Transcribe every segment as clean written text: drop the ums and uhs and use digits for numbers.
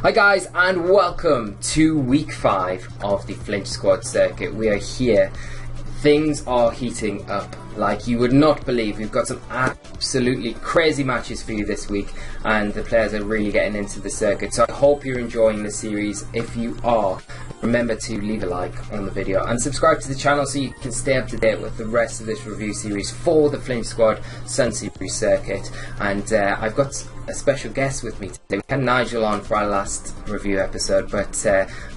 Hi guys, and welcome to week 5 of the Flinch squad circuit. We are here. Things are heating up like you would not believe. We've got some absolutely crazy matches for you this week, and the players are really getting into the circuit. So I hope you're enjoying the series. If you are, remember to leave a like on the video and subscribe to the channel so you can stay up to date with the rest of this review series for the Flinch squad Sun Series circuit. And I've got a special guest with me today. We had Nigel on for our last review episode, but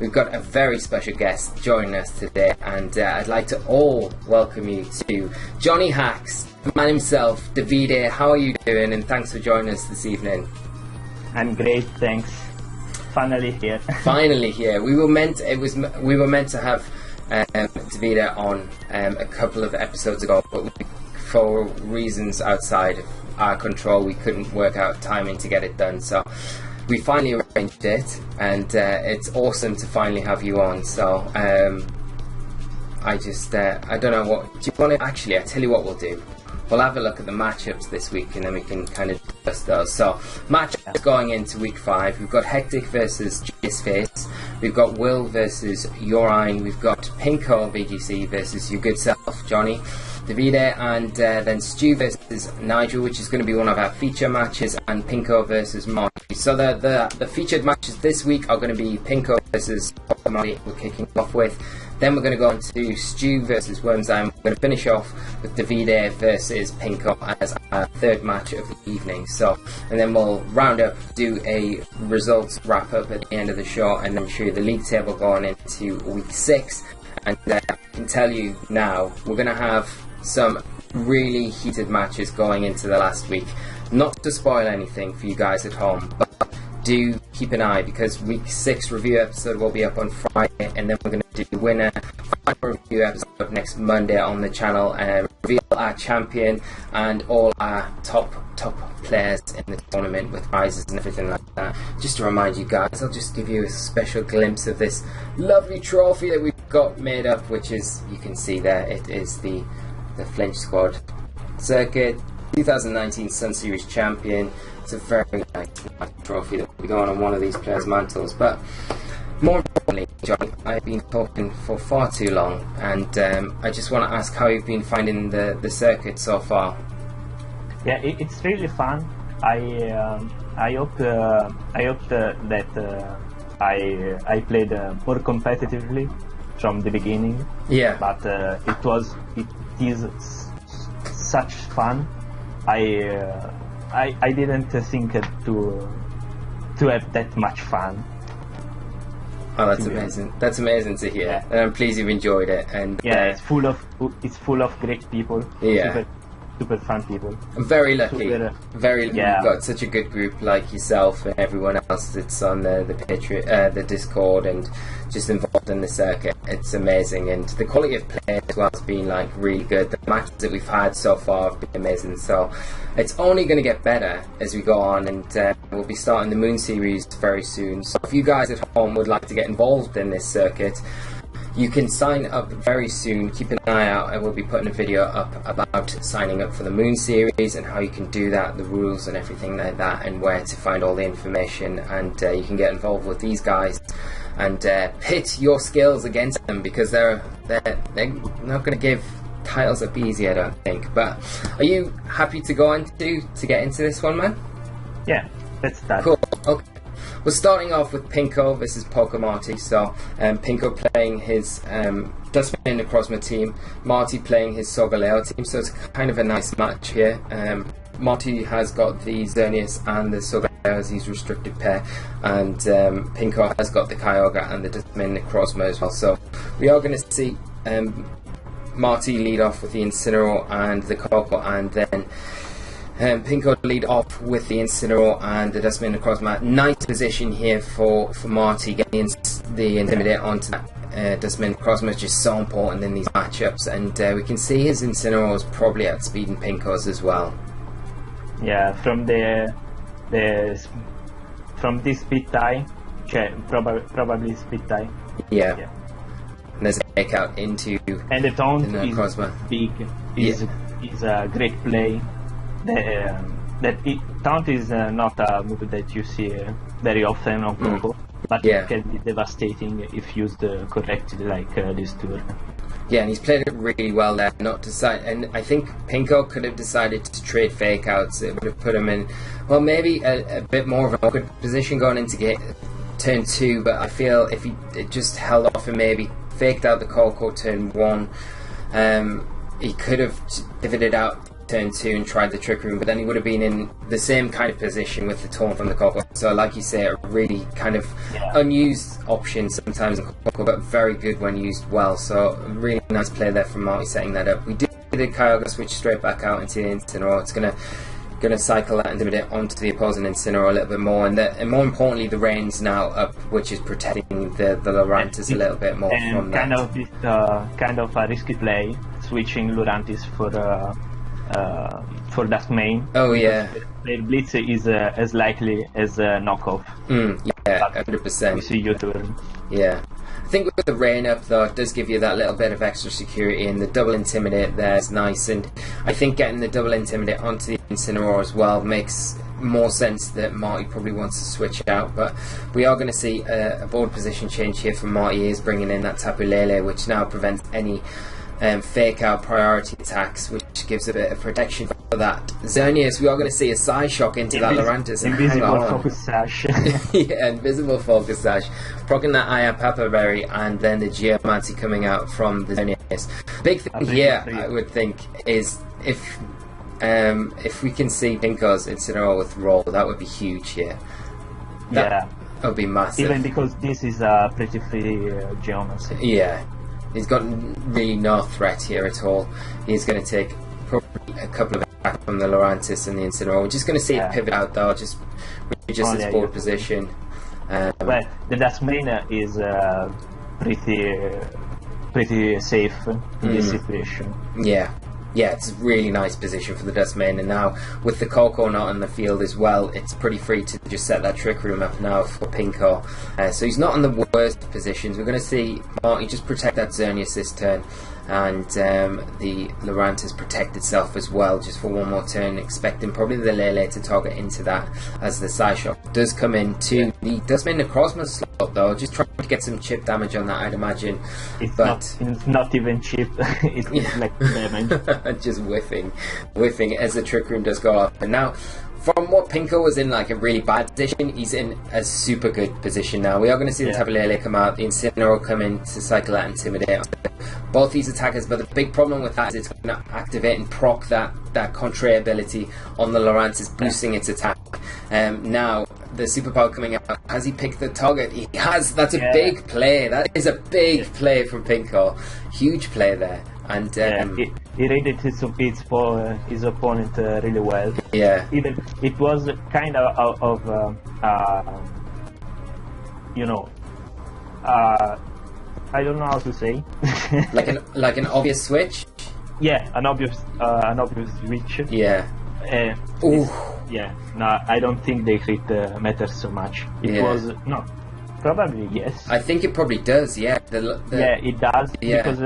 we've got a very special guest joining us today, and I'd like to all welcome you to Johnny Hacks, the man himself, Davide. How are you doing? And thanks for joining us this evening. I'm great, thanks. Finally here. Finally here. We were meant to have Davide on a couple of episodes ago, but for reasons outside of our control, we couldn't work out timing to get it done. So we finally arranged it, and it's awesome to finally have you on. So I don't know what do you want to actually. I tell you what we'll do. We'll have a look at the matchups this week, and then we can kind of discuss those. So matchups going into week 5, we've got Hectic versus Face. We've got Will versus Yorine. We've got Pinko VGC versus your good self, Johnny, Davide, and then Stu versus Nigel, which is going to be one of our feature matches, and Pinko versus Marty. So the featured matches this week are going to be Pinko versus Marty, we're kicking off with. Then we're going to go on to Stu versus Wormsheim. We're going to finish off with Davide versus Pinko as our third match of the evening. So, and then we'll round up, do a results wrap up at the end of the show, and then show you the league table going into week 6. And I can tell you now, we're going to have some really heated matches going into the last week. Not to spoil anything for you guys at home, but do keep an eye, because week 6 review episode will be up on Friday, and then we're going to do the winner final review episode next Monday on the channel, and reveal our champion and all our top players in the tournament with prizes and everything like that. Just to remind you guys, I'll just give you a special glimpse of this lovely trophy that we've got made up, which is, you can see there, it is the Flinch squad circuit 2019 Sun Series champion. It's a very nice trophy that will be going on one of these players' mantles. But more importantly, John, I've been talking for far too long, and I just want to ask how you've been finding the circuit so far. Yeah, it's really fun. I hope that I played more competitively from the beginning. Yeah. But it is such fun. I didn't think to have that much fun. Oh, that's amazing! That's amazing to hear, yeah. And I'm pleased you've enjoyed it. And yeah, it's full of great people. Yeah, super fun people. I'm very lucky. Yeah. We've got such a good group like yourself and everyone else that's on the Discord and just involved in the circuit. It's amazing, and the quality of play as well has been like really good. The matches that we've had so far have been amazing. So it's only going to get better as we go on, and we'll be starting the Moon series very soon. So if you guys at home would like to get involved in this circuit, you can sign up very soon. Keep an eye out, and we'll be putting a video up about signing up for the Moon series and how you can do that, the rules and everything like that, and where to find all the information. And you can get involved with these guys and pit your skills against them, because they're not going to give titles up easy, I don't think. But are you happy to go on to get into this one, man? Yeah, let's start. Cool. Okay. We're starting off with Pinko versus Marty. So Pinko playing his Dustman in the Necrozma team, Marty playing his Sogaleo team. So it's kind of a nice match here. Marty has got the Xerneas and the Sogaleo as his restricted pair, and Pinko has got the Kyogre and the Dustman Necrozma as well. So we are going to see Marty lead off with the Incineroar and the Coco, and then Pinko lead off with the Incineroar and the Dustman Necrozma. Nice position here for Marty, getting the Intimidate onto that Dustman Necrozma is just so important in these matchups, and we can see his Incineroar is probably outspeeding Pinko's as well. Yeah, from this speed tie, probably speed tie. Yeah. And there's a take out into and the taunt is big. Is a great play. Taunt is not a move that you see very often on Coco, but Yeah. it can be devastating if used correctly, like this turn. Yeah, and he's played it really well there. Not decide, and I think Pinko could have decided to trade fake outs. It would have put him in, well, maybe a bit more of an awkward position going into turn 2. But I feel if he just held off and maybe faked out the Coco turn 1, he could have pivoted out turn 2 and tried the Trick Room, but then he would have been in the same kind of position with the taunt from the Coco. So like you say, a really kind of unused option sometimes in Coco, but very good when used well. So a really nice play there from Marty setting that up. We did Kyogre switch straight back out into the Incineroar. It's gonna cycle that Intimidate onto the opposing Incineroar a little bit more, and more importantly, the Rain's now up, which is protecting the Lurantis a little bit more from that. Kind of a risky play, switching Lurantis for that main. Oh yeah. Their Blitz is as likely as a knockoff. Yeah, 100%. You see your turn. Yeah. I think with the Rain up though, it does give you that little bit of extra security, and the double Intimidate there is nice, and I think getting the double Intimidate onto the Incineroar as well makes more sense that Marty probably wants to switch it out. But we are going to see a board position change here from Marty. He is bringing in that Tapu Lele, which now prevents any fake out priority attacks, which gives a bit of protection for that Xerneas. We are going to see a side shock into that Lurantis. Invisible Focus Sash. Yeah, Invisible Focus Sash. Procking that Iron Papa Berry, and then the Geomancy coming out from the Xerneas. Big thing here, I would think, is if we can see Pinko's Incineroar with Roll, that would be huge here. That would be massive. Even because this is a pretty free Geomancy. Yeah. He's got really no threat here at all. He's going to take probably a couple of attacks from the Lurantis and the Incineroar. We're just going to see it pivot out though, just its board position. Well, the Dustmane is pretty safe in this situation. Yeah, it's a really nice position for the Dustmane, and now with the Coco not on the field as well, it's pretty free to just set that Trick Room up now for Pinko. So he's not in the worst positions. We're going to see Marty just protect that Xerneas this turn, and the Lurantis protect itself as well just for one more turn, expecting probably the Lele to target into that as the side shot does come into the Dustmane Necrozma slot though, just trying to get some chip damage on that, I'd imagine. It's not even chip. It's like damage. Just whiffing as the Trick Room does go off. And now, from what Pinko was in like a really bad position, he's in a super good position now. We are going to see the Tapu Lele come out, the Incineroar come in to cycle that Intimidate both these attackers, but the big problem with that is it's going to activate and proc that Contrary ability on the Lurantis, boosting its attack. Now the superpower coming out, has he picked the target? He has. That's a big play. That is a big play from Pinko. Huge play there. And he read it his opponent really well. Yeah. Even it was kind of I don't know how to say. like an obvious switch. Yeah, an obvious switch. Yeah. No, I don't think the crit matters so much. It was no, probably yes. I think it probably does. Yeah. It does because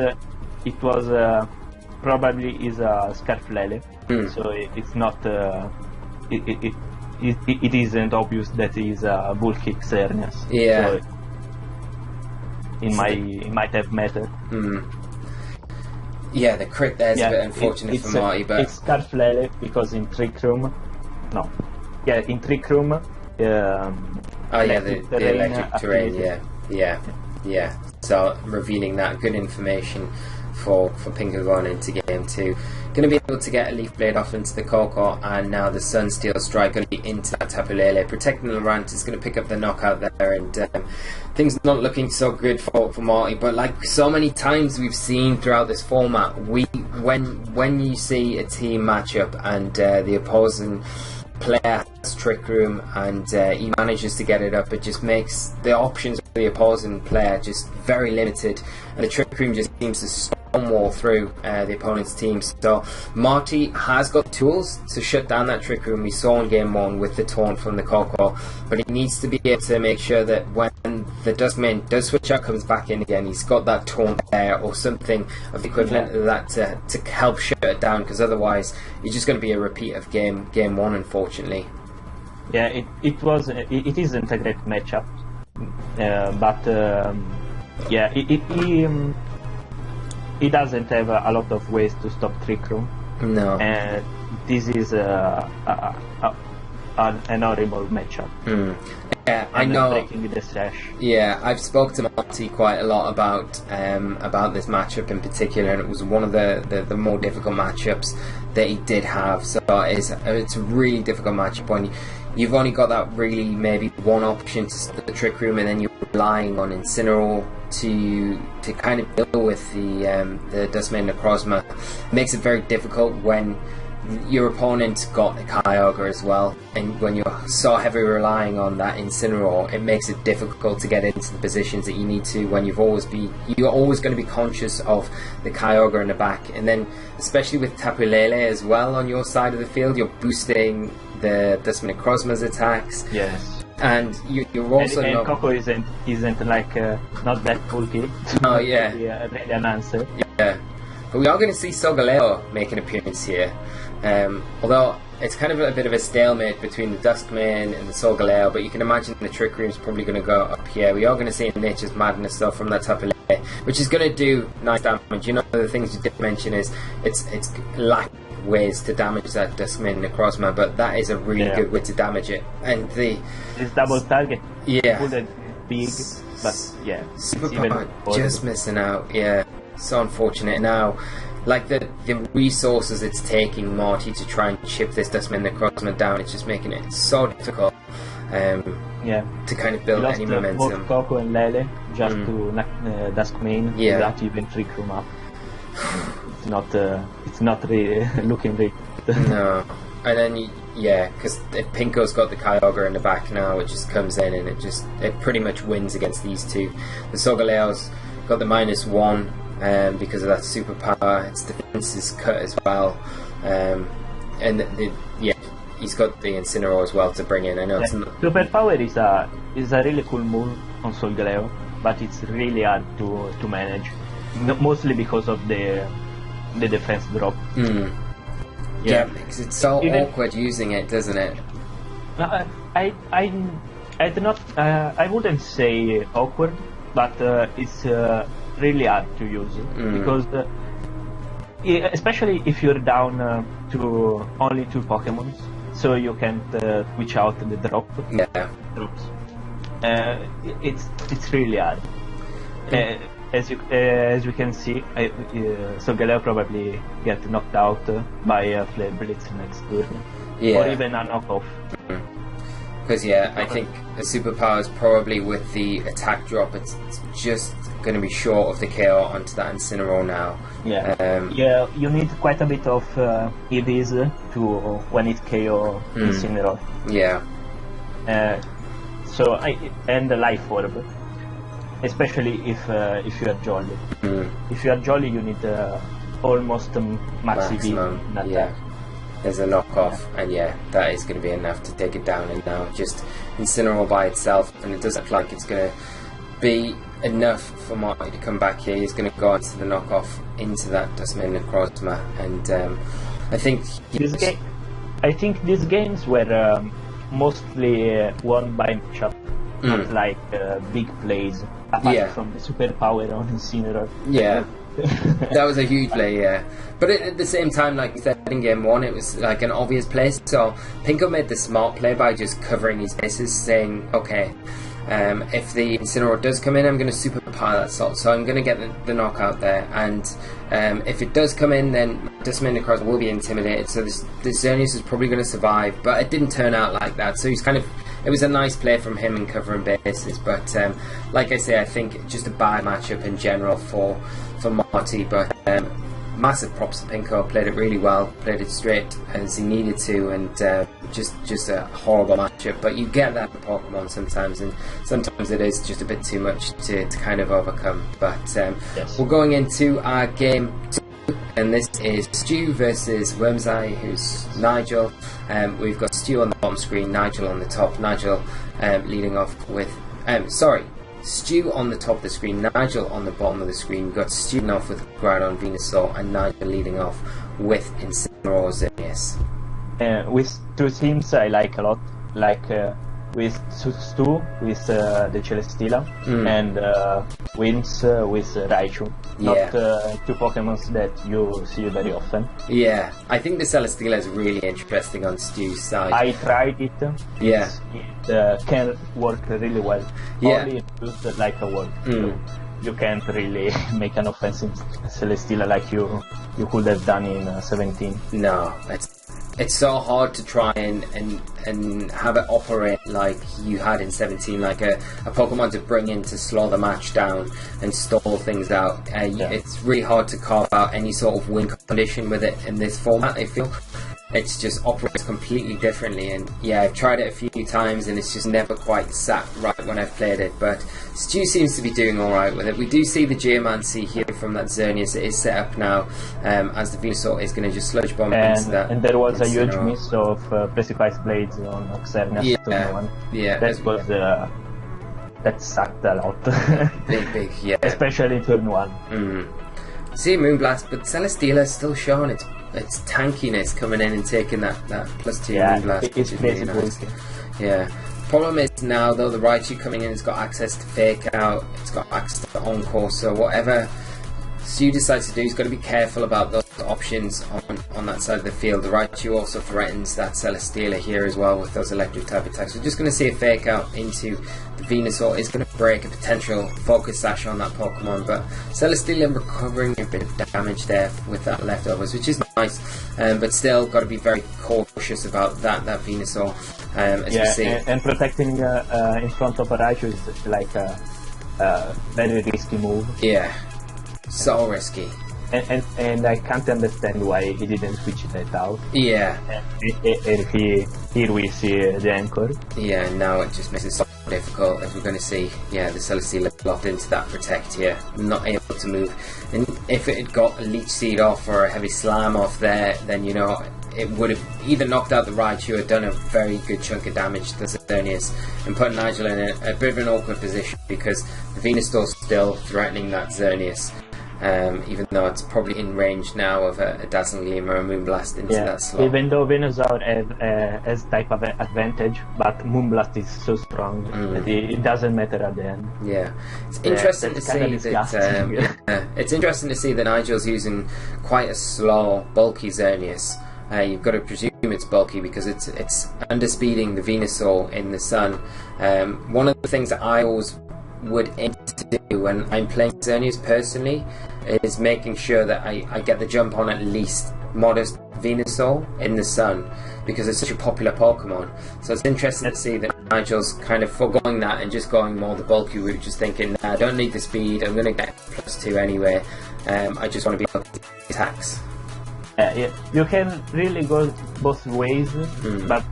it was probably is a Scarf Lele, so it's not. It isn't obvious that it is a Bull Kick Xerneas. Yeah. So it might have mattered. Yeah, the crit there's a bit unfortunate for Marty, but it's Scarf Lele because in Trick Room, in Trick Room. The electric terrain. Yeah. So revealing that good information for Pinko going into game 2. Going to be able to get a Leaf Blade off into the Coco, and now the Sunsteel Strike going to be into that Tapu Lele. Protecting the Lurantis is going to pick up the knockout there, and things not looking so good for Marty. But like so many times we've seen throughout this format, when you see a team matchup and the opposing player has Trick Room and he manages to get it up, it just makes the options of the opposing player just very limited, and the Trick Room just seems to stonewall through the opponent's team. So Marty has got tools to shut down that Trick Room. We saw in game 1 with the taunt from the Coco, but he needs to be able to make sure that when the Dustmane does switch out, comes back in again, he's got that taunt there or something of the equivalent of that to help shut it down, because otherwise it's just going to be a repeat of game 1, unfortunately. Yeah, it isn't a great matchup, but yeah, he doesn't have a lot of ways to stop Trick Room. No. And this is an horrible matchup. Yeah, I know. Breaking the sash. Yeah, I've spoken to Marty quite a lot about this matchup in particular, and it was one of the more difficult matchups that he did have. So it's a really difficult matchup when you've only got that really maybe one option to stop the Trick Room, and then you're relying on Incineroar to kind of deal with the Dustman Necrozma. It makes it very difficult when your opponent got a Kyogre as well, and when you're so heavily relying on that Incineroar, it makes it difficult to get into the positions that you need to when you're always going to be conscious of the Kyogre in the back. And then especially with Tapu Lele as well on your side of the field, you're boosting the Dustman Necrozma's attacks. Yes. And you're also and Coco isn't like not that bulky. Oh yeah. Really an answer. Yeah. But we are going to see Solgaleo make an appearance here. Although it's kind of a bit of a stalemate between the Duskmane and the Solgaleo, but you can imagine the Trick Room's probably going to go up here. We are going to see Nature's Madness though from that Tapu Lele, which is going to do nice damage. You know, the things you did mention is it's lack of ways to damage that Duskmane Necrozma, but that is a really good way to damage it. And this double target, yeah, big, but yeah, Superpower just missing out. Yeah, so unfortunate now. Like the resources it's taking Marty to try and chip this Dustman Necrozma down, it's just making it so difficult to kind of build any momentum. Both Coco and Lele just to knock Duskmane without even Trick Room up. It's not really looking big. No. And then because if Pinko's got the Kyogre in the back now, it just comes in and it pretty much wins against these two. The Solgaleo's got the -1 because of that superpower. Its defense is cut as well, and he's got the Incineroar as well to bring in. I know superpower is a really cool move on Solgaleo, but it's really hard to manage, mostly because of the defense drop. Yeah, because it's so awkward using it, doesn't it? I do not. I wouldn't say awkward, but it's really hard to use because, especially if you're down to only 2 Pokemon, so you can't switch out the drops. It's really hard. As you can see, Solgaleo probably get knocked out by Flare Blitz next turn, or even a knockoff. Because I think a superpower is probably with the attack drop. It's just going to be short of the KO onto that Incineroar now. You need quite a bit of EVs to when it KO Incineroar. And the Life Orb. Especially if you are Jolly. If you are Jolly, you need almost maximum. There's a knockoff, and that is going to be enough to take it down. And now just Incineroar by itself, and it doesn't look like it's going to be enough for Marty to come back here. He's going to go into the knockoff into that Dustman Necrozma, and I think these games were mostly won by matchup, not like big plays. Apart from the superpower on Incineroar. That was a huge play, but at the same time, like you said, in game 1 it was like an obvious play, so Pinko made the smart play by just covering his bases, saying, okay, if the Incineroar does come in, I'm going to superpower that Salt, so I'm going to get the knockout there, and if it does come in, then Dustman Necrozma will be intimidated, so this Xerneas is probably going to survive, but it didn't turn out like that, so it was a nice play from him in covering bases, but like I say, I think just a bad matchup in general for Marty, but massive props to Pinko, played it really well, played it straight as he needed to, and just a horrible matchup, but you get that in Pokemon sometimes, and sometimes it is just a bit too much to kind of overcome, but we're going into our game 2, and this is Stu versus Wormseye, who's Nigel. We've got Stu on the bottom screen, Nigel on the top. Nigel leading off with Stu on the top of the screen, Nigel on the bottom of the screen. We've got Stu leading off with Groudon, Venusaur, and Nigel leading off with Incineroar, Xerneas. With 2 teams I like a lot. like with Stu with the Celesteela and Winx with Raichu. Not two Pokemons that you see very often. Yeah, I think the Celesteela is really interesting on Stu's side. I tried it. Yeah. It can work really well. Yeah. Only used like a word. So you can't really make an offensive Celesteela like you could have done in 17. No, it's so hard to try and have it operate like you had in 17, like a Pokemon to bring in to slow the match down and stall things out. It's really hard to carve out any sort of win condition with it in this format, I feel. It's just operates completely differently, and yeah, I've tried it a few times and it's just never quite sat right when I've played it, but Stu seems to be doing alright with it. We do see the Geomancy here from that Xerneas. It is set up now as the Venusaur is going to just sludge bomb into that. And there was a huge miss of Precipice Blades on Xerneas turn 1. Yeah, that sucked a lot. big, yeah. Especially turn 1. See Moonblast, but Celesteela is still showing its tankiness coming in and taking that +2 Moonblast. It's crazy. Nice. Yeah. Problem is now though, the Raichu coming in, it's got access to Fake Out, it's got access to Encore, so whatever Stu decides to do, he's got to be careful about those options on that side of the field. The Raichu also threatens that Celesteela here as well with those electric type attacks. We're just going to see a Fake Out into the Venusaur. It's going to break a potential Focus Sash on that Pokemon, but Celesteela recovering a bit of damage there with that leftovers, which is nice, but still got to be very cautious about that Venusaur. As we see. And protecting in front of a Raichu is like a very risky move. Yeah. So risky. And I can't understand why he didn't switch that out. Yeah. And here we see the Anchor. Yeah, now it just makes it so difficult, as we're going to see. Yeah, the Celesteela locked into that Protect here, not able to move. And if it had got a Leech Seed off or a Heavy Slam off there, then you know it would have either knocked out the Raichu or done a very good chunk of damage to Xerneas and put Nigel in a bit of an awkward position, because the Venusaur's still threatening that Xerneas. Even though it's probably in range now of a Dazzling Gleam or a Moonblast into that slot. Even though Venusaur has type of advantage, but Moonblast is so strong that it doesn't matter at the end. Yeah, it's interesting to see that. It's interesting to see that Nigel's using quite a slow, bulky Xerneas. You've got to presume it's bulky because it's underspeeding the Venusaur in the sun. One of the things that I always would aim to do when I'm playing Xerneas personally is making sure that I get the jump on at least modest Venusaur in the sun, because it's such a popular Pokemon. So it's interesting to see that Nigel's kind of foregoing that and just going more the bulky route, just thinking, nah, I don't need the speed, I'm going to get +2 anyway, I just want to be able to attacks. You can really go both ways, but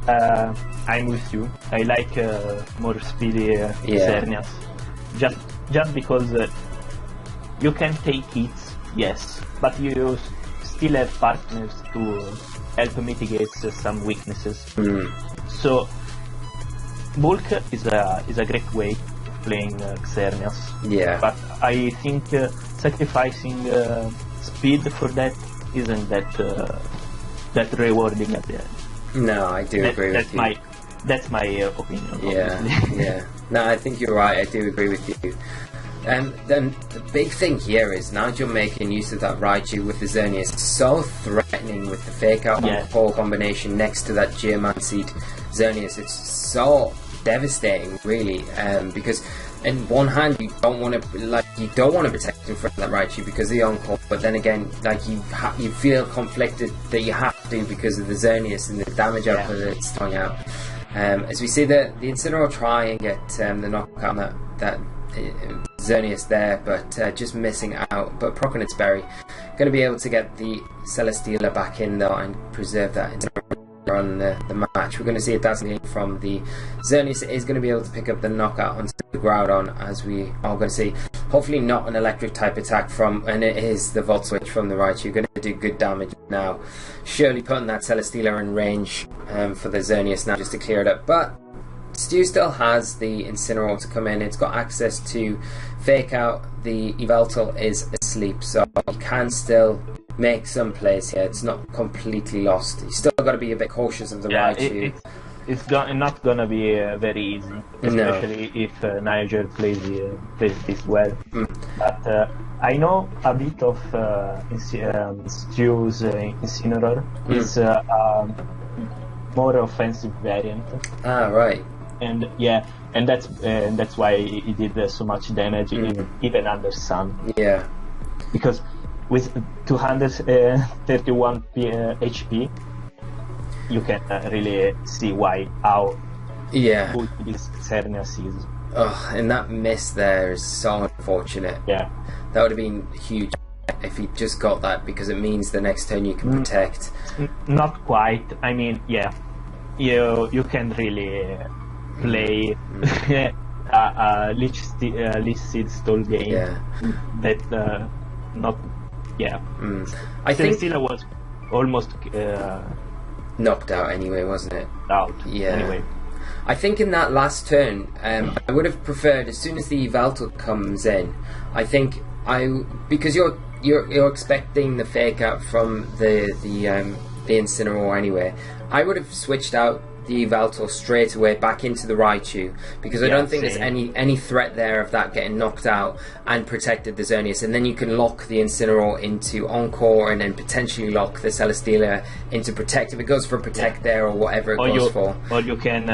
I'm with you. I like more speedy Xerneas. Just because you can take hits, yes, but you still have partners to help mitigate some weaknesses. So bulk is a great way of playing Xerneas. Yeah. But I think sacrificing speed for that isn't that rewarding at the end. No, I do agree with you. That's my opinion. Yeah. No, I think you're right. I do agree with you. Then the big thing here is Nigel making use of that Raichu with the Xerneas, so threatening with the Fake Out on Pole combination next to that Geomancy Xerneas. It's so devastating, really, because in one hand you don't want to protect in front of that Raichu because of the Encore, but then again, like you feel conflicted that you have to because of the Xerneas and the damage output that it's throwing out. As we see the Incineroar try and get the knockout on that Xerneas there, but just missing out. But Proconit's Berry going to be able to get the Celesteela back in though and preserve that Incineroar on the match. We're going to see a Dazzling Gleam from the Xerneas. It is going to be able to pick up the knockout onto the Groudon, as we are going to see. Hopefully not an electric type attack from, and it is the Volt Switch from the Raichu. Going to do good damage now. Surely putting that Celesteela in range for the Xerneas now just to clear it up. But Stu still has the Incineroar to come in. It's got access to Fake Out. The Yveltal is asleep, so he can still make some plays here. It's not completely lost. You still got to be a bit cautious of the Raichu. it's not gonna be very easy, especially if Niger plays this well. But I know a bit of Stu's Incineroar. It's more offensive variant. Ah, right. And that's why he did so much damage even under Sun. Yeah. Because with 231 HP, you can really see how good this Xerneas is. Oh, and that miss there is so unfortunate. Yeah. That would have been huge if he just got that, because it means the next turn you can protect. Not quite. I mean, yeah. You can really play Lich Seed stall game. Yeah. That not. Yeah. I think Celestina was almost knocked out anyway, wasn't it? Out. Yeah. Anyway. I think in that last turn, I would have preferred, as soon as the Yveltal comes in, I think because you're expecting the fake out from the Incineroar anyway, I would have switched out the Yveltal straight away back into the Raichu, because I don't think there's any threat there of that getting knocked out, and protected the Xerneas, and then you can lock the Incineroar into Encore, and then potentially lock the Celesteela into Protect if it goes for Protect there, or whatever it goes for. Or you can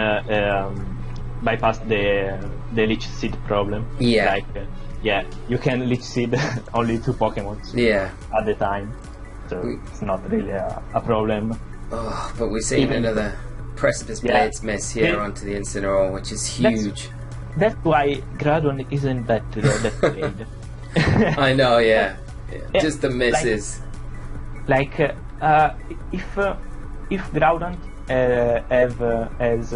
bypass the Leech Seed problem. Yeah. Like, you can Leech Seed only 2 Pokemon at the time, so it's not really a problem. Oh, but we're seeing another Precipice Blades miss here onto the Incineroar, which is huge. That's why Groudon isn't that great. I know, just the misses. Like if Groudon has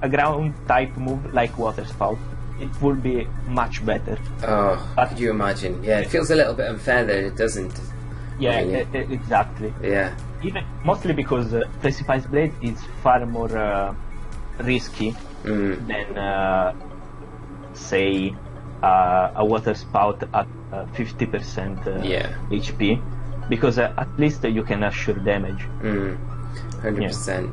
a ground type move like Water Spout, it would be much better. Oh, could you imagine? Yeah, it feels a little bit unfair that it doesn't. Yeah, really. Exactly. Yeah. Even mostly because Precipice Blade is far more risky than say a Water Spout at 50% HP, because at least you can assure damage. 100%.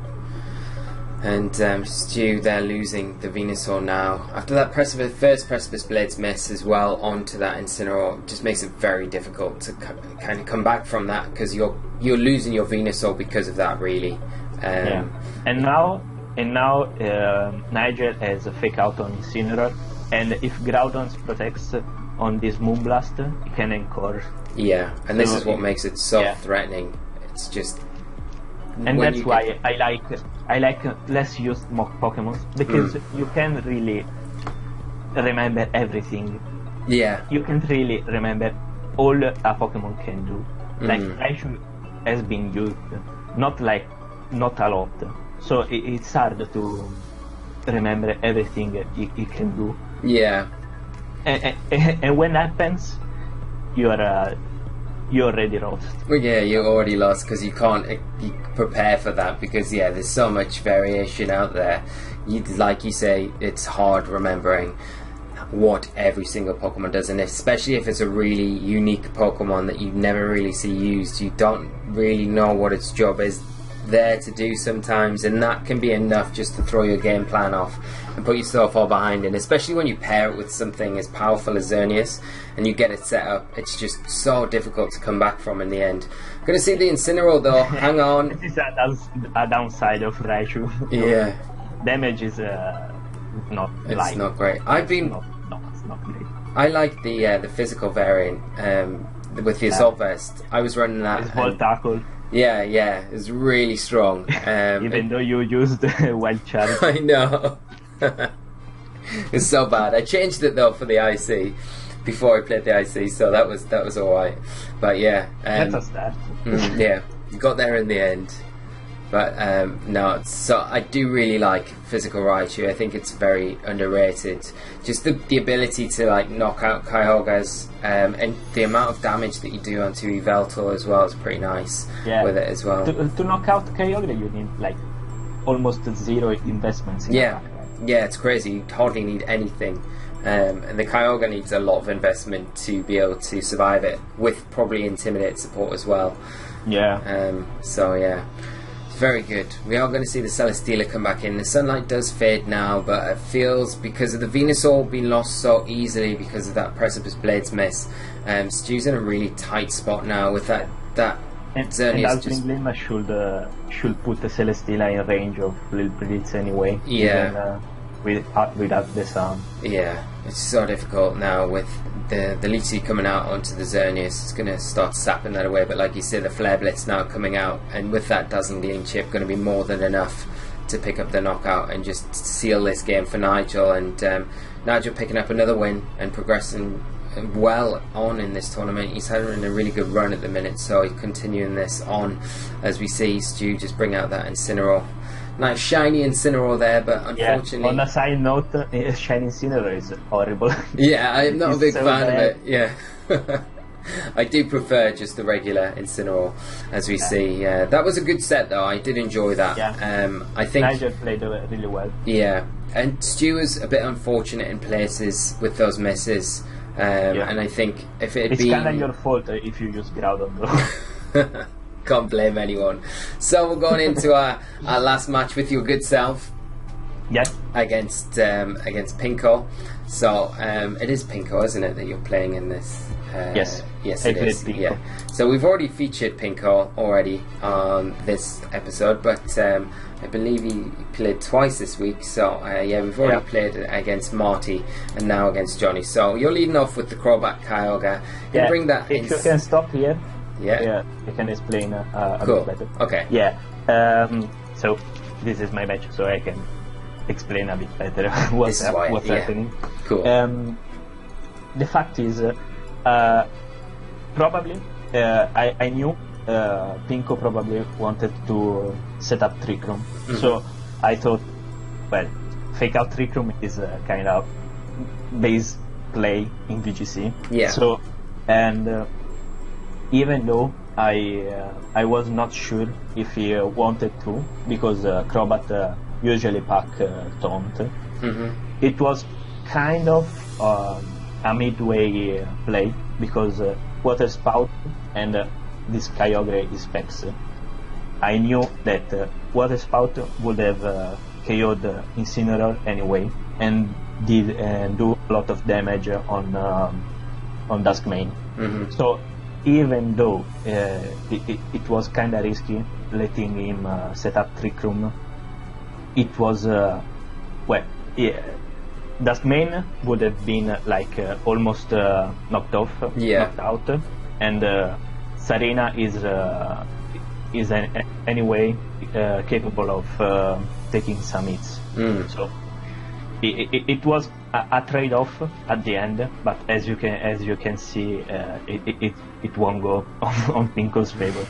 And Stu, they're losing the Venusaur now. After that first Precipice Blades miss as well onto that Incineroar, just makes it very difficult to kind of come back from that, because you're losing your Venusaur because of that, really. And now Nigel has a fake out on Incineroar, and if Groudon protects on this Moonblast, he can Encore. Yeah, and this is what makes it so threatening. It's just... And that's why I like less used Pokemon, because you can really remember everything. Yeah. You can really remember all a Pokemon can do. Like Raichu has been used, not a lot. So it's hard to remember everything he can do. Yeah. And when that happens, you're already lost. Well, yeah, you're already lost, because you can't prepare for that, because there's so much variation out there. Like you say, it's hard remembering what every single Pokemon does, and especially if it's a really unique Pokemon that you never really see used, you don't really know what its job is there to do sometimes, and that can be enough just to throw your game plan off and put you so far behind. And especially when you pair it with something as powerful as Xerneas and you get it set up, it's just so difficult to come back from in the end. Gonna see the Incineroar though. Hang on. This is a downside of Raichu. Yeah. Damage is not. It's not great. It's not great. I like the physical variant with the Assault Vest. I was running that. It's Volt Tackle. Yeah, it's really strong. Even though you used Wild Charge. I know. It's so bad. I changed it though for the IC before I played the IC, so that was alright. But that's a start. You got there in the end. But no, so I do really like physical Raichu. I think it's very underrated. Just the ability to like knock out Kyogres, and the amount of damage that you do onto Yveltal as well is pretty nice with it as well. To knock out Kyogre, you need like almost zero investments. Yeah, it's crazy. You hardly need anything. And the Kyogre needs a lot of investment to be able to survive it, with probably Intimidate support as well. Yeah. So Very good. We are going to see the Celesteela come back in. The sunlight does fade now, but it feels, because of the Venusaur being lost so easily because of that Precipice Blades miss, Stu's in a really tight spot now with that Xerneas just... should put the Celesteela in range of Lil Blitz anyway. Yeah. Even, without the sound. Yeah, it's so difficult now with the Leech Seed coming out onto the Xerneas. It's going to start sapping that away, but like you said, the Flare Blitz now coming out, and with that Dazzling Gleam chip going to be more than enough to pick up the knockout and just seal this game for Nigel. And Nigel picking up another win and progressing well on in this tournament. He's having a really good run at the minute, so he's continuing this on as we see Stu just bring out that Incineroar. Nice shiny Incineroar there, but unfortunately... Yeah, on a side note, shiny Incineroar is horrible. Yeah, I'm not a big so fan bad. of it. Yeah. I do prefer just the regular Incineroar, as we see. That was a good set, though. I did enjoy that. Yeah. I think Nigel played really well. Yeah, and Stu was a bit unfortunate in places with those misses. And I think if it had been... It's kind of your fault if you use Groudon, though. Can't blame anyone. So we're going into our last match with your good self. Yeah. Against Pinko. So it is Pinko, isn't it, that you're playing in this? Yes. Yes, it is. Yeah. So we've already featured Pinko on this episode, but I believe he played twice this week. So we've already played against Marty and now against Johnny. So you're leading off with the Crobat Kyogre. You bring that if you can stop here. Yeah, I can explain a cool. bit better. Okay. Yeah. So this is my match, so I can explain a bit better what's happening. Cool. The fact is, probably I knew Pinko probably wanted to set up Trick Room, so I thought, well, fake out Trick Room is a kind of base play in VGC. Yeah. So even though I was not sure if he wanted to, because Crobat usually pack Taunt, it was kind of a midway play, because Water Spout and this Kyogre is Specs. I knew that Water Spout would have KO'd Incineroar anyway, and did do a lot of damage on Duskmane. So even though it was kind of risky letting him set up Trick Room, it was Duskmane would have been like almost knocked out, and Serena is anyway capable of taking some hits. So it was a trade-off at the end, but as you can see, it won't go on Pinko's favor.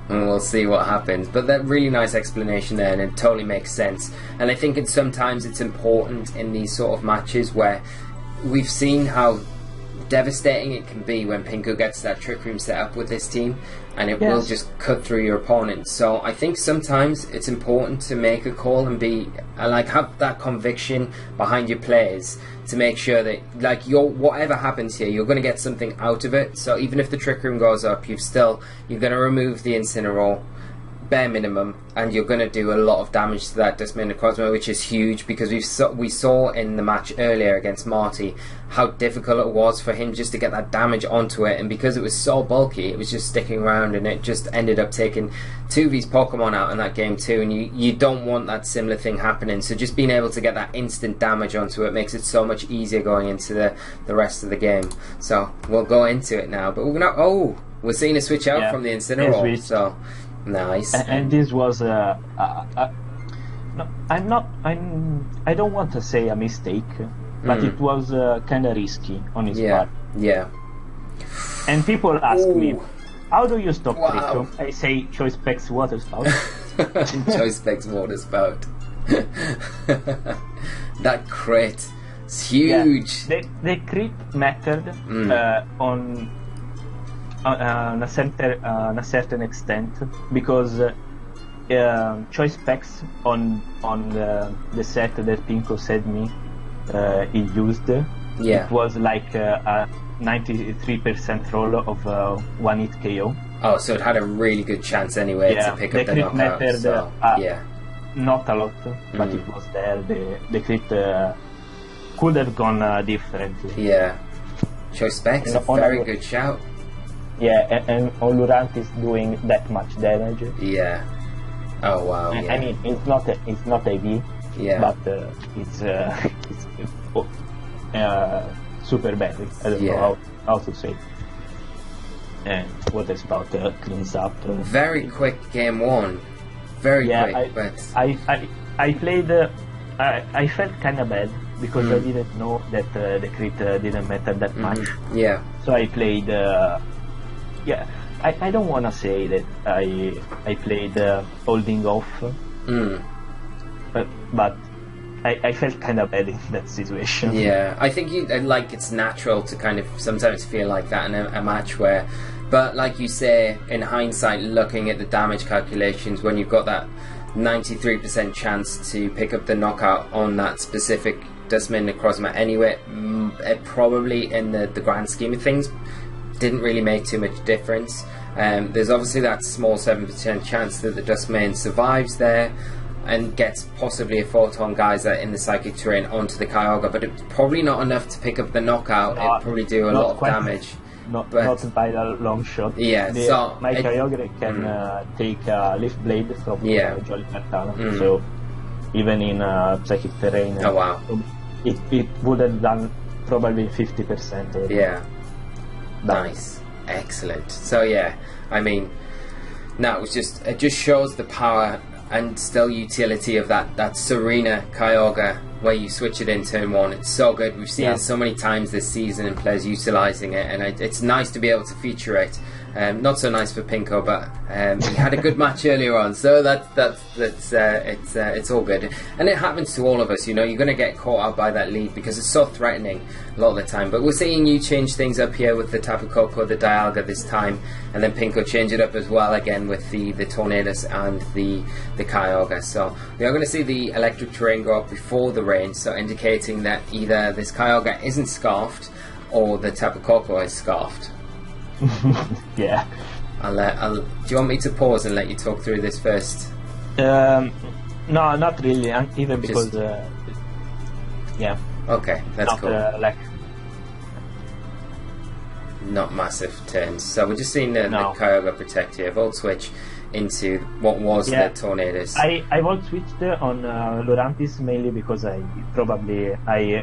And we'll see what happens. But that really nice explanation there, and it totally makes sense. And I think sometimes it's important in these sort of matches where we've seen how devastating it can be when Pinko gets that Trick Room set up with this team, and it will just cut through your opponent. So I think sometimes it's important to make a call and be have that conviction behind your players to make sure that whatever happens here, you're going to get something out of it. So even if the Trick Room goes up, you're going to remove the Incineroar bare minimum, and you're going to do a lot of damage to that Duskmane Cosmo, which is huge, because we saw in the match earlier against Marty how difficult it was for him just to get that damage onto it, and because it was so bulky, it was just sticking around, and it just ended up taking two of his Pokemon out in that game too, and you don't want that similar thing happening. So just being able to get that instant damage onto it makes it so much easier going into the rest of the game. So we'll go into it now, but we're seeing a switch out from the Incineroar, so nice. And this was no, I don't want to say a mistake, but it was kind of risky on his part. Yeah. And people ask me, how do you stop Trick Room? I say Choice Specs Water Spout. Choice Specs Water Spout. That crit is huge. Yeah. The crit method on a certain extent, because Choice Specs on the set that Pinko said me he used, it was like a 93% roll of one hit KO. Oh, so it had a really good chance anyway to pick up the knockout. Mattered, so, yeah. Not a lot, but it was there. The crit could have gone differently. Yeah. Choice Specs, a very good shout. Yeah, and Lurantis doing that much damage. Yeah. Oh wow. Yeah. I mean, it's not AV. Yeah. But it's super bad. I don't know how to say. And what else about cleans up? Very quick game one. Very quick. But I played. I felt kind of bad because I didn't know that the crit didn't matter that much. Yeah. So I played. I don't want to say that I played holding off. But I felt kind of bad in that situation. Yeah, I think it's natural to kind of sometimes feel like that in a match where, but like you say, in hindsight, looking at the damage calculations, when you've got that 93% chance to pick up the knockout on that specific Dustman Necrozma anyway, it probably in the grand scheme of things didn't really make too much difference. There's obviously that small 7% chance that the Dustman survives there and gets possibly a Photon Geyser in the Psychic Terrain onto the Kyogre, but it's probably not enough to pick up the knockout. It'd probably do a lot of damage. Not by a long shot. Yeah, so my Kyogre can take a Leaf Blade from Jolly Cartana, so even in Psychic Terrain, oh wow, it would have done probably 50%. Yeah, nice, excellent. So yeah, I mean, now it just shows the power and still utility of that Serena Kyogre where you switch it in turn one. It's so good. We've seen it so many times this season and players utilising it, and it's nice to be able to feature it. Not so nice for Pinko, but he had a good match earlier on, so it's all good. And it happens to all of us, you know. You're going to get caught out by that lead because it's so threatening a lot of the time. But we're seeing you change things up here with the Tapu Koko, the Dialga this time, and then Pinko change it up as well again with the Tornadus and the Kyogre. So we are going to see the Electric Terrain go up before the rain, so indicating that either this Kyogre isn't scarfed or the Tapu Koko is scarfed. Yeah. Do you want me to pause and let you talk through this first? No, not really. Even because, yeah. Okay, that's cool. Not massive turns. So we're just seeing the Kyogre protect here. Volt switch into what was the Tornadus. I volt switched on Lurantis mainly because I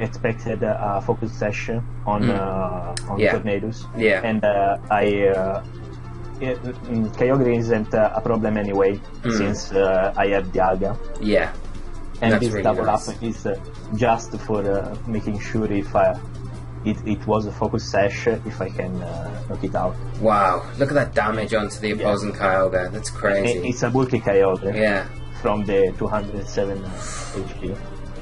expected a focus session on Tornadus. Yeah. And Kyogre isn't a problem anyway since I have Dialga. Yeah. And that's this really double nice. up is just for making sure if it was a focus sash, if I can knock it out. Wow, look at that damage onto the opposing Kyogre. That's crazy. It's a bulky Kyogre. Yeah. From the 207 HP.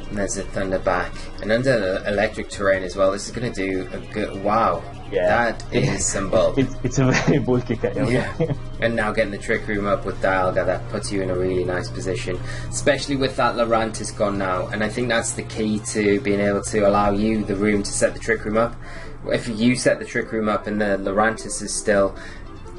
And there's a Thunder back. And under the Electric Terrain as well, this is going to do a good... Wow. Yeah. That is some bulk. It's a very bulky Kyogre. Yeah. And now getting the Trick Room up with Dialga, that puts you in a really nice position. Especially with that Lurantis gone now. And I think that's the key to being able to allow you the room to set the Trick Room up. If you set the Trick Room up and the Lurantis is still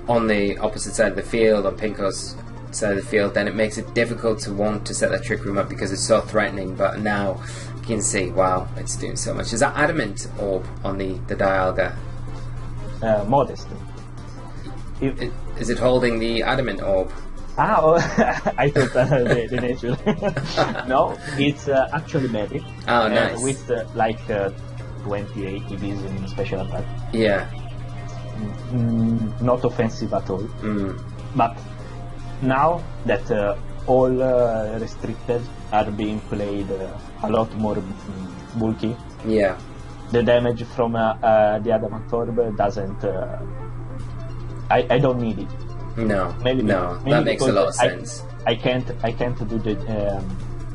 on the opposite side of the field, on Pinko's side of the field, then it makes it difficult to want to set that Trick Room up because it's so threatening. But now you can see, wow, it's doing so much. Is that Adamant Orb on the Dialga? Modest. Is it holding the Adamant Orb? I thought the nature. No, it's actually magic. Oh, nice. With 28 EVs in special attack. Yeah. Not offensive at all. But now that all restricted are being played a lot more bulky. Yeah. The damage from the Adamant Orb doesn't... I don't need it. No, mainly that makes a lot of sense. I can't do the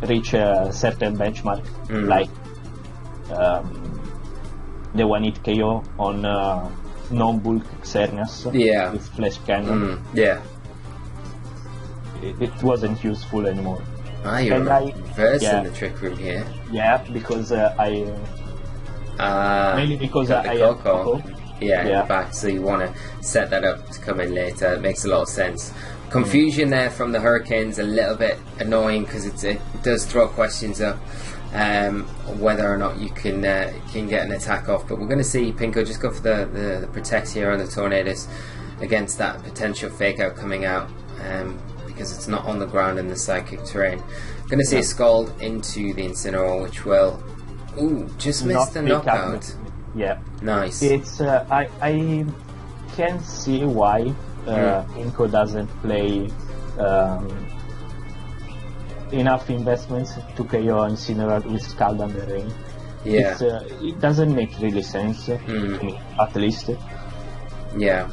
reach a certain benchmark like the one-hit KO on non-bulk Xerneas with Flash Cannon. Yeah. It wasn't useful anymore. You're reversing the Trick Room here. Yeah, because mainly because I have Coco. in the back, so you want to set that up to come in later. It makes a lot of sense. Confusion there from the Hurricanes, a little bit annoying because it does throw questions up whether or not you can get an attack off. But we're going to see Pinko just go for the protect here on the Tornadoes against that potential fake out coming out, because it's not on the ground in the psychic terrain. Going to see a Scald into the Incineroar, which will just missed the knockout. Yeah, nice. It's I can see why Pinko doesn't play enough investments to KO Incineroar with Scald and the Rain. Yeah, it doesn't make really sense to me, at least. Yeah.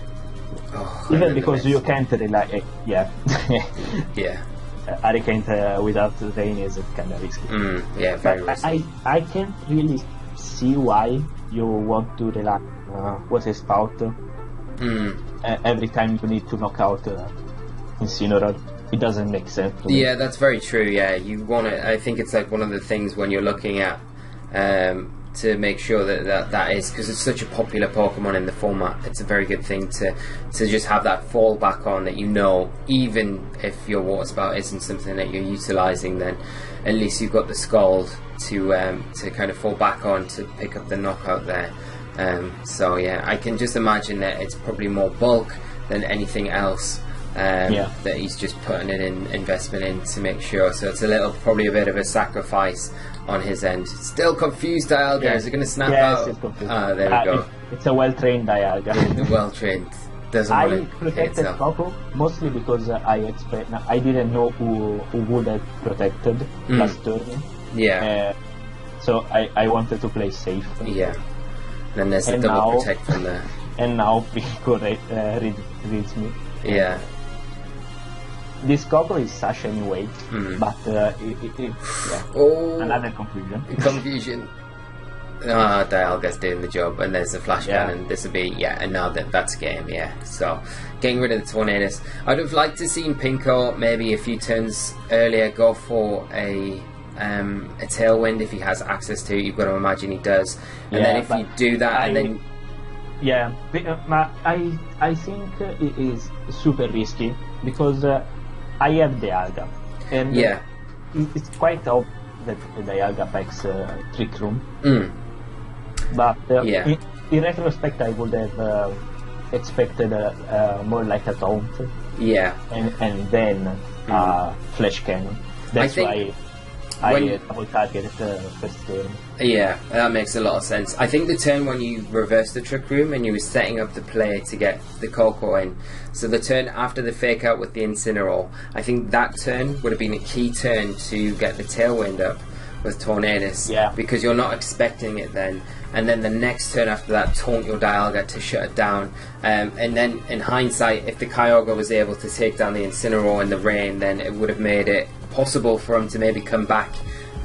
Even because you can't rely. Yeah. Hurricane without rain is kind of risky. Yeah, very risky. I can't really see why you want to rely with a spout every time you need to knock out Incineroar. It doesn't make sense to me. Yeah, that's very true. Yeah, you want to. I think it's like one of the things when you're looking at to make sure that is, because it's such a popular Pokemon in the format, it's a very good thing to just have that fallback on, that even if your Water Spout isn't something that you're utilising, then at least you've got the Scald to kind of fall back on to pick up the knockout there. So yeah, I can just imagine that it's probably more bulk than anything else. That he's just putting it in investment in to make sure. So it's probably a bit of a sacrifice on his end. Still confused, Dialga. Yes. Is it going to snap out? It's confused. There we go. It's a well-trained Dialga. Well trained. Doesn't I want to protected Coco mostly because I didn't know who would have protected last turn. Yeah. So I wanted to play safe. Yeah. Then there's the double protect from there. And now Pinko reads me. Yeah. This Coco is Sash anyway, but another confusion. Confusion. Dialga's doing the job, and there's a flash cannon. This will be and now that's game. Yeah. So getting rid of the Tornadoes. I'd have liked to seen Pinko maybe a few turns earlier go for a Tailwind if he has access to it. You've got to imagine he does, and then if you do that, I think it is super risky because I have Dialga, and it's quite obvious that Dialga packs Trick Room. But in retrospect, I would have expected more like a Taunt. Yeah. And then Flash Cannon. That's why I double target first turn. Yeah, that makes a lot of sense. I think the turn when you reversed the Trick Room and you were setting up the play to get the Coco in, so the turn after the fake out with the Incineroar, I think that turn would have been a key turn to get the Tailwind up with Tornadoes, because you're not expecting it then. And then the next turn after that, taunt your Dialga to shut it down. And then in hindsight, if the Kyogre was able to take down the Incineroar in the rain, then it would have made it possible for him to maybe come back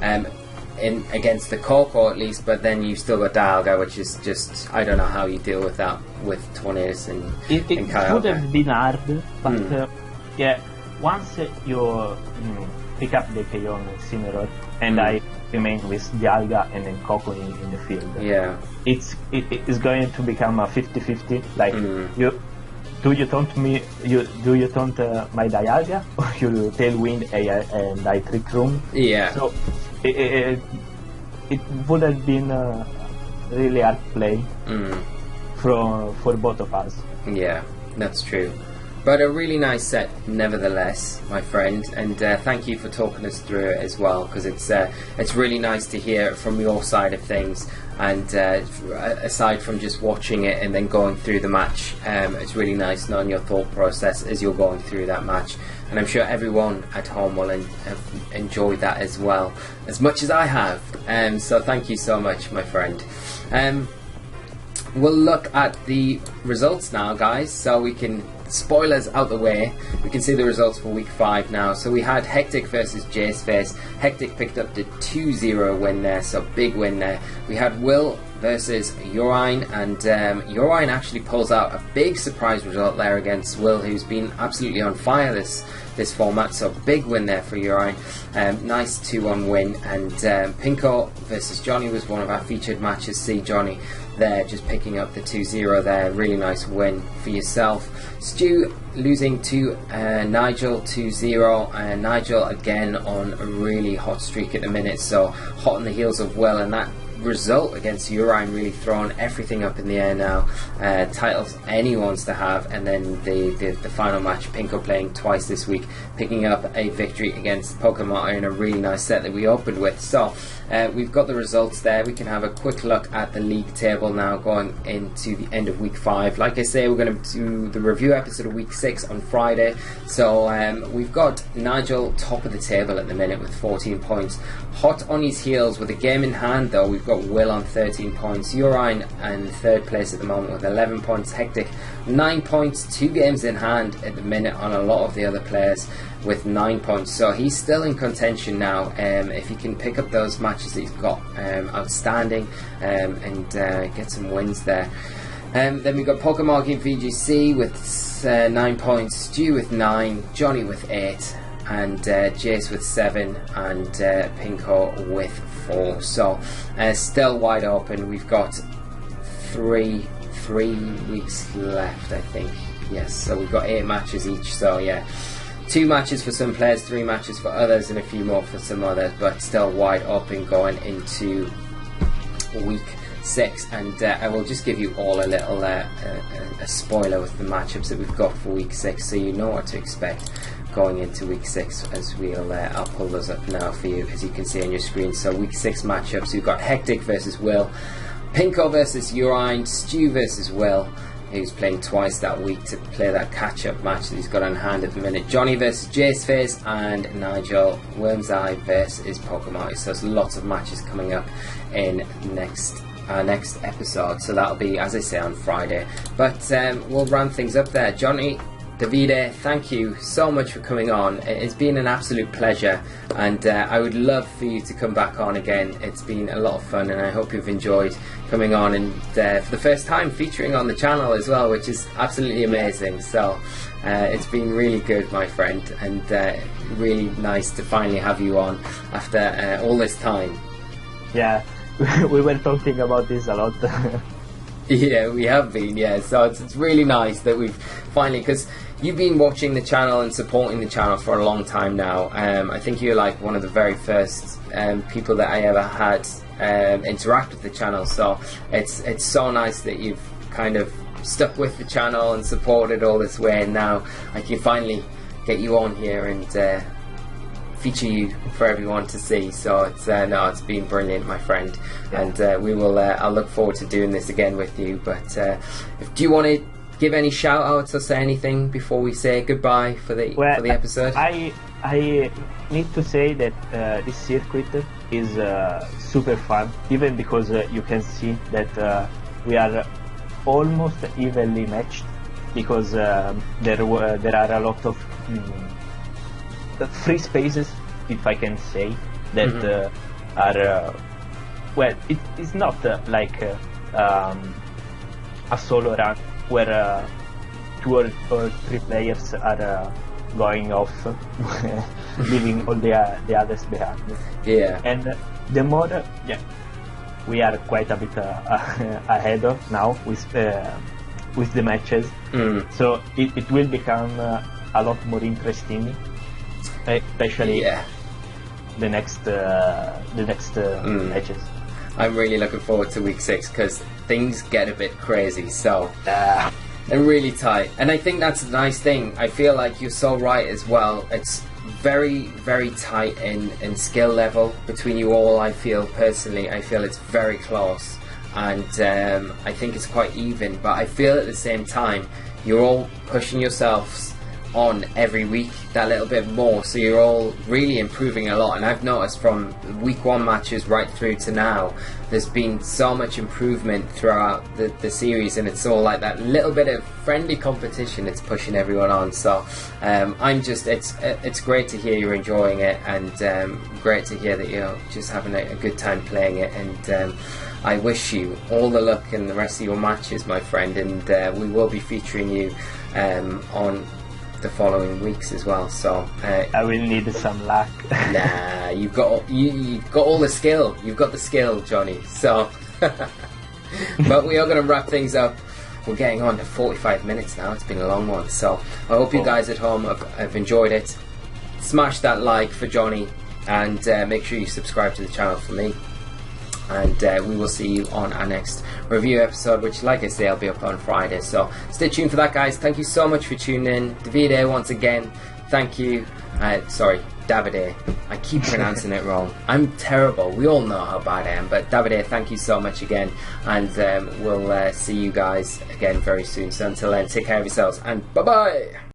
in against the Coco at least, but then you've still got Dialga, which is just, I don't know how you deal with that with Tornadoes and Kyogre. It would have been hard, but once you pick up the KO on Incineroar, and I remain with Dialga and then Coco in the field. Yeah. It is going to become a 50-50. Like, do you taunt me? Do you taunt my Dialga, or you Tailwind and I Trick Room? Yeah. So it would have been a really hard play for both of us. Yeah, that's true. But a really nice set, nevertheless, my friend. And thank you for talking us through it as well, because it's really nice to hear from your side of things. And aside from just watching it and then going through the match, it's really nice knowing your thought process as you're going through that match. And I'm sure everyone at home will have enjoyed that as well, as much as I have. So thank you so much, my friend. We'll look at the results now, guys, so we can... Spoilers out the way, we can see the results for week 5 now. So we had Hectic versus Jaceface. Hectic picked up the 2-0 win there, so big win there. We had Will versus Urine, and Urine actually pulls out a big surprise result there against Will, who's been absolutely on fire this format, so big win there for Urine. Nice 2-1 win. And Pinko versus Johnny was one of our featured matches. See Johnny there just picking up the 2-0 there, really nice win for yourself. Stu losing to Nigel 2-0, and Nigel again on a really hot streak at the minute, so hot on the heels of Will, and that result against Urine really throwing everything up in the air now. Titles anyone's to have. And then the final match, Pinko playing twice this week, picking up a victory against Pokemon in a really nice set that we opened with. So we've got the results there. We can have a quick look at the league table now going into the end of week 5. Like I say, we're going to do the review episode of week 6 on Friday. So we've got Nigel top of the table at the minute with 14 points. Hot on his heels with a game in hand though, we've got Will on 13 points, Urine in third place at the moment with 11 points, Hectic 9 points, 2 games in hand at the minute on a lot of the other players with 9 points, so he's still in contention now. If he can pick up those matches that he's got outstanding and get some wins there. Then we've got Pokemon in VGC with 9 points, Stu with 9, Johnny with 8, and Jace with 7, and Pinko with 4. So still wide open. We've got three weeks left, I think. Yes, so we've got 8 matches each. So yeah, 2 matches for some players, 3 matches for others, and a few more for some others. But still wide open going into week 6, and I will just give you all a little a spoiler with the matchups that we've got for week 6, so you know what to expect going into week 6, as I'll pull those up now for you, as you can see on your screen. So week 6 matchups, we've got Hectic versus Will, Pinko versus Urine, Stu versus Will, who's playing twice that week to play that catch-up match that he's got on hand at the minute, Johnny versus Jace Face, and Nigel Worm's Eye versus Pokemon. So there's lots of matches coming up in next episode, so that'll be, as I say, on Friday. But we'll round things up there. Johnny, Davide, thank you so much for coming on. It's been an absolute pleasure, and I would love for you to come back on again. It's been a lot of fun, and I hope you've enjoyed coming on, and for the first time featuring on the channel as well, which is absolutely amazing. So it's been really good, my friend, and really nice to finally have you on after all this time. Yeah, we were talking about this a lot. Yeah, we have been, yeah. So it's really nice that we've finally, because you've been watching the channel and supporting the channel for a long time now. I think you're like one of the very first people that I ever had interact with the channel. So it's so nice that you've kind of stuck with the channel and supported all this way, and now I can finally get you on here and feature you for everyone to see. So it's been brilliant, my friend, and we will I'll look forward to doing this again with you. But do you want to give any shout outs or say anything before we say goodbye for the episode? I need to say that this circuit is super fun, even because you can see that we are almost evenly matched, because there are a lot of free spaces, if I can say, that are well, it's not like a solo run where 2 or 3 players are going off, leaving all the others behind. Yeah. And the more, we are quite a bit ahead of now with the matches. So it will become a lot more interesting. Especially the next matches. I'm really looking forward to week 6, because things get a bit crazy, so and really tight. And I think that's a nice thing. I feel like you're so right as well. It's very, very tight in skill level between you all. I feel it's very close, and I think it's quite even. But I feel at the same time you're all pushing yourselves on every week that little bit more, so you're all really improving a lot. And I've noticed from week 1 matches right through to now, there's been so much improvement throughout the series, and it's all like that little bit of friendly competition that's pushing everyone on. So it's great to hear you're enjoying it, and great to hear that you're just having a good time playing it. And I wish you all the luck in the rest of your matches, my friend, and we will be featuring you on the following weeks as well. So I will need some luck. Nah, you've got all the skill. You've got the skill, Johnny. So, but we are going to wrap things up. We're getting on to 45 minutes now. It's been a long one. So I hope you guys at home have enjoyed it. Smash that like for Johnny, and make sure you subscribe to the channel for me. And we will see you on our next review episode, which, like I say, I'll be up on Friday. So stay tuned for that, guys. Thank you so much for tuning in. Davide, once again, thank you. Sorry, Davide. I keep pronouncing it wrong. I'm terrible. We all know how bad I am. But Davide, thank you so much again. And we'll see you guys again very soon. So until then, take care of yourselves, and bye-bye.